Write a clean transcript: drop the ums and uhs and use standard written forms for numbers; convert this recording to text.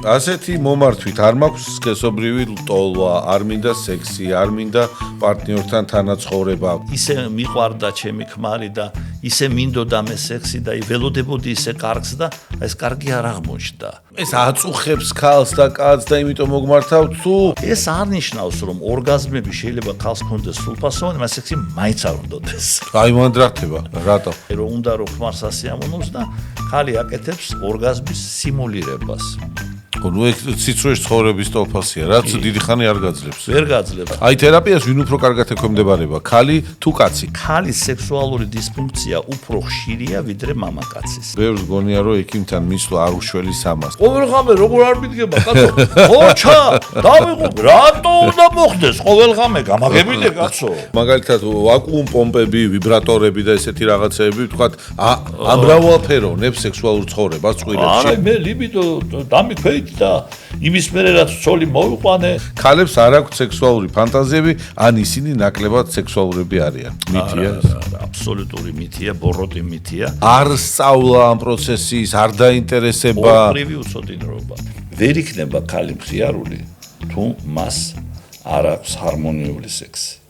ასეთი მომართვით არ მაქვს სქესობრივი ლტოლვა, არ მინდა სექსი, არ მინდა პარტნიორთან თანაცხოვრება. ისე მიყვარდა ჩემი ქმარი და ისე მინდოდა მე სექსი და ველოდებოდი ისე კარგს და ეს კარგი არ აღმოჩნდა. ეს აწუხებს ქალს და კაცს და იმიტომ მოგმართავთ თუ ეს არ ნიშნავს რომ ორგაზმები შეიძლება ქალს ქონდეს სრულფასოვანი, მაგრამ სექსი მაინც არ უნდადეს. აი მანდრახტება, რატო? რომ უნდა რომ ქმარს ასიამოვნოს და ხალი აკეთებს ორგაზმის სიმულირებას. ნუ ეგ ციცრუეს ცხოვრების ტოლფასია, რაც დიდი ხანი არ გაძლებს. ვერ გაძლება. აი თერაპიას ვინ უფრო კარგად ექვემდებარება, ქალი თუ კაცი? ქალის სექსუალური დისფუნქცია უფრო ხშირია ვიდრე მამაკაცის. ბევრს გონია რომ ექიმთან მისვლა არ უშველის ამას. ყოველღამე როგორ არ მიდგება კაცო? ოჩა, დავიღო, რატო უნდა მოხდეს ყოველღამე გამაგებინე კაცო? მაგალითად ვაკუუმ პომპები, ვიბრატორები და ესეთი რაღაცეები, თქვათ, ამრავალფეროვნებს სექსუალურ ცხოვრებას წყვილებში. აი მე ლიბიდო დამიქვეით და იმის მერე რაც ცოლი მოვიყვანე. ქალებს არ აქვთ სექსუალური ფანტაზიები, ან ისინი ნაკლებად სექსუალურები არიან. მითია ეს? აბსოლუტური მითია, ბოროტი მითია. არ სწავლა ამ პროცესის, არ დაინტერესება. ორივე უცოდინრობა. ვერ იქნება ქალი მხიარული, თუ მას არ აქვს ჰარმონიული სექსი.